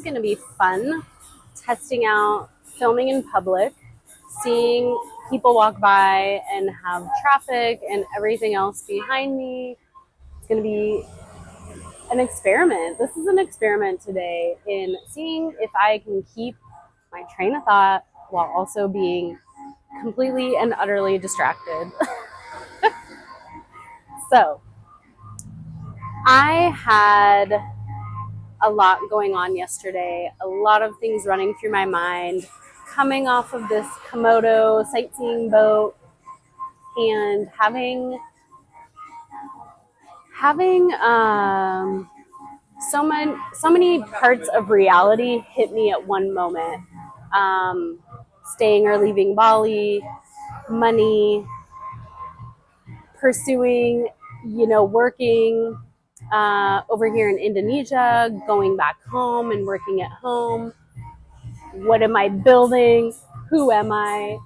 going to be fun testing out filming in public, seeing people walk by and have traffic and everything else behind me. It's going to be an experiment. This is an experiment today in seeing if I can keep my train of thought while also being completely and utterly distracted. So, I had a lot going on yesterday, a lot of things running through my mind, coming off of this Komodo sightseeing boat and having so many parts of reality hit me at one moment. Staying or leaving Bali, money, pursuing, working over here in Indonesia, going back home and working at home. What am I building? Who am I?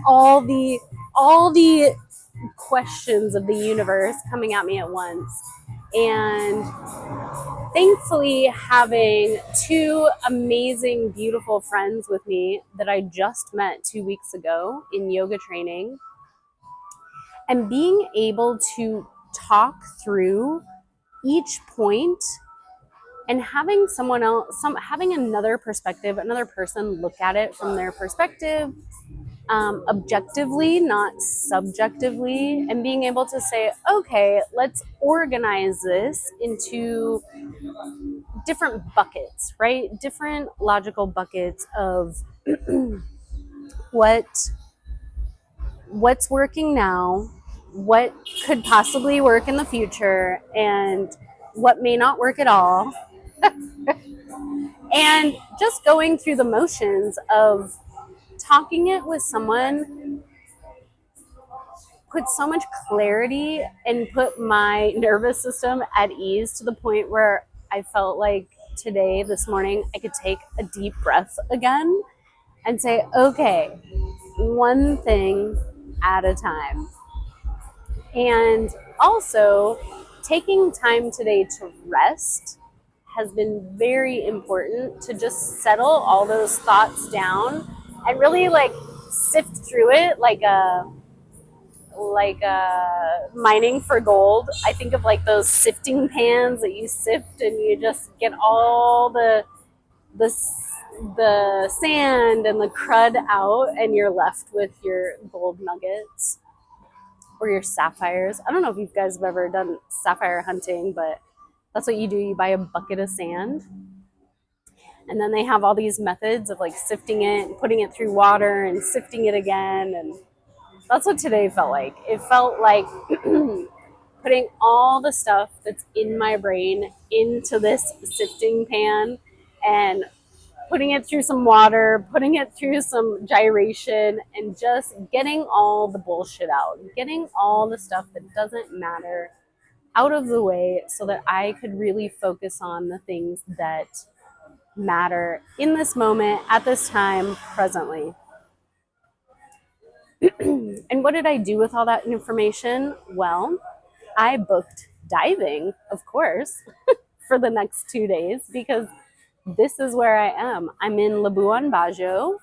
all the questions of the universe coming at me at once. And thankfully, having two amazing, beautiful friends with me that I just met 2 weeks ago in yoga training, and being able to talk through each point and having someone else, having another perspective, another person look at it from their perspective, objectively, not subjectively, and being able to say, okay, let's organize this into different buckets, right? Different logical buckets of what's working now, what could possibly work in the future, and what may not work at all. And just going through the motions of talking it with someone put so much clarity and put my nervous system at ease to the point where I felt like today, this morning, I could take a deep breath again and say, okay, one thing at a time. And also, taking time today to rest has been very important, to just settle all those thoughts down and really sift through it like a mining for gold. I think of those sifting pans that you sift and you just get all the sand and the crud out, and you're left with your gold nuggets or your sapphires. I don't know if you guys have ever done sapphire hunting, but that's what you do. You buy a bucket of sand, and then they have all these methods of sifting it and putting it through water and sifting it again. And that's what today felt like. It felt like putting all the stuff that's in my brain into this sifting pan and putting it through some water, putting it through some gyration, and just getting all the bullshit out, getting all the stuff that doesn't matter out of the way so that I could really focus on the things that matter in this moment, at this time, presently. And what did I do with all that information? Well, I booked diving, of course, for the next 2 days, because this is where I am. I'm in Labuan Bajo.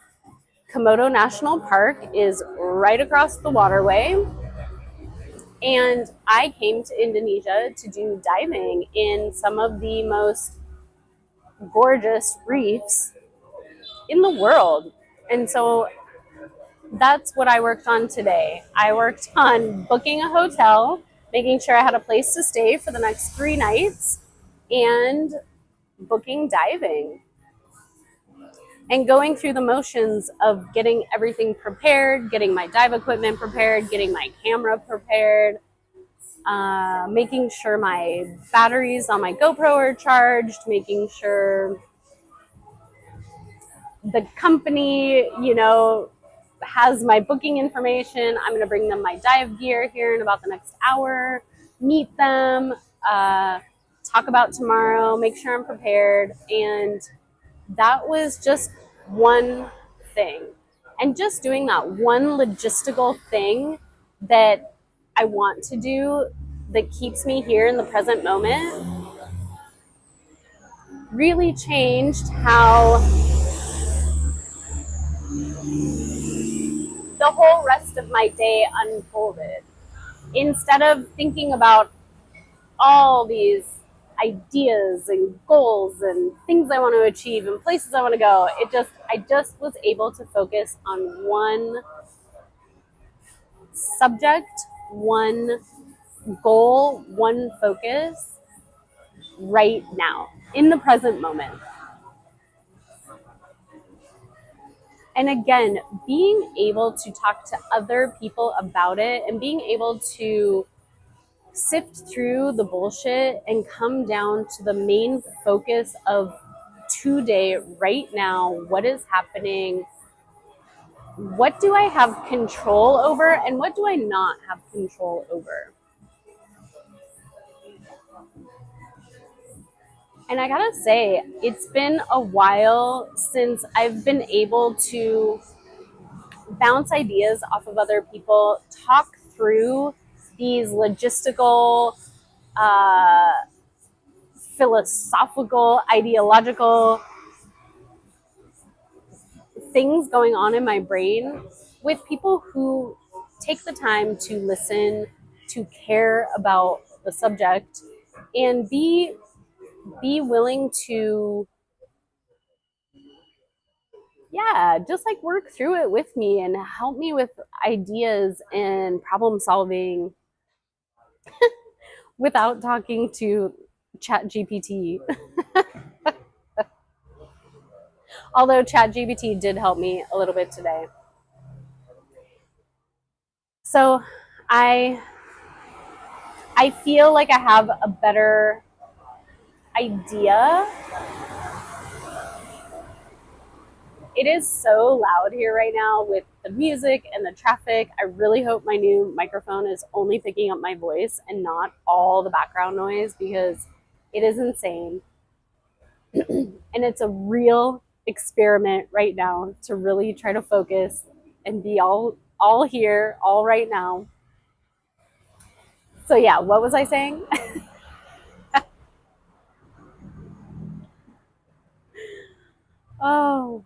Komodo National Park is right across the waterway. And I came to Indonesia to do diving in some of the most gorgeous reefs in the world. And so that's what I worked on today. I worked on booking a hotel, making sure I had a place to stay for the next 3 nights, and booking diving. And going through the motions of getting everything prepared, getting my dive equipment prepared, getting my camera prepared, making sure my batteries on my GoPro are charged, making sure the company, has my booking information. I'm going to bring them my dive gear here in about the next hour, meet them, talk about tomorrow, make sure I'm prepared. And that was just one thing. And just doing that one logistical thing that I want to do that keeps me here in the present moment really changed how the whole rest of my day unfolded. Instead of thinking about all these ideas and goals and things I want to achieve and places I want to go, I just was able to focus on one subject, one goal, one focus right now in the present moment. And again, being able to talk to other people about it and being able to sift through the bullshit and come down to the main focus of today, right now, what is happening, what do I have control over, and what do I not have control over. And I gotta say, it's been a while since I've been able to bounce ideas off of other people, talk through these logistical, uh, philosophical, ideological things going on in my brain with people who take the time to listen, to care about the subject, and be willing to, yeah, just like work through it with me and help me with ideas and problem solving without talking to ChatGPT. Although ChatGPT did help me a little bit today. So I feel like I have a better idea. It is so loud here right now with the music and the traffic. I really hope my new microphone is only picking up my voice and not all the background noise, because it is insane. And it's a real experiment right now to really try to focus and be all here, all right now. So yeah, what was I saying? Oh,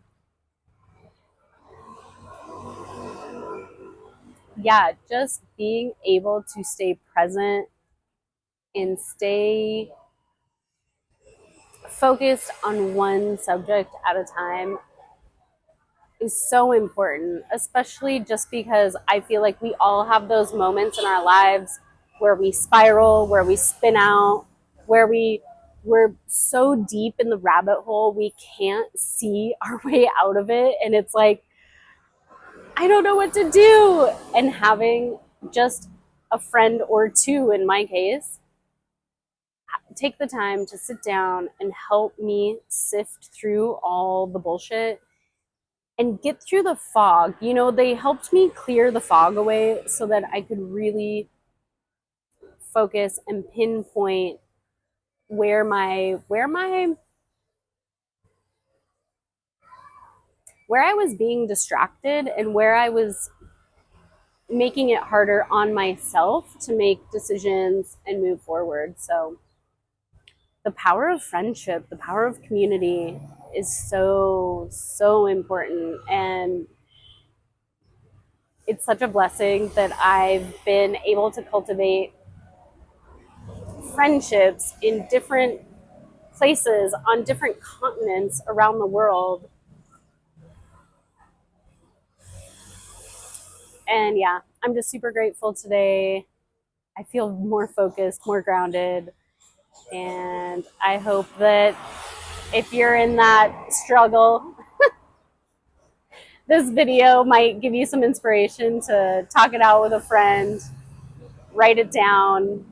yeah, just being able to stay present and stay focused on one subject at a time is so important, especially just because I feel like we all have those moments in our lives where we spiral, where we spin out, where we're so deep in the rabbit hole we can't see our way out of it, and it's like, I don't know what to do. And having just a friend or two, in my case, take the time to sit down and help me sift through all the bullshit and get through the fog. You know, they helped me clear the fog away so that I could really focus and pinpoint where I was being distracted and where I was making it harder on myself to make decisions and move forward. So the power of friendship, the power of community is so, so important. And it's such a blessing that I've been able to cultivate friendships in different places on different continents around the world. And yeah, I'm just super grateful today. I feel more focused, more grounded. And I hope that if you're in that struggle, this video might give you some inspiration to talk it out with a friend, write it down.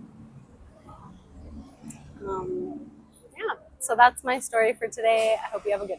Yeah, so that's my story for today. I hope you have a good one.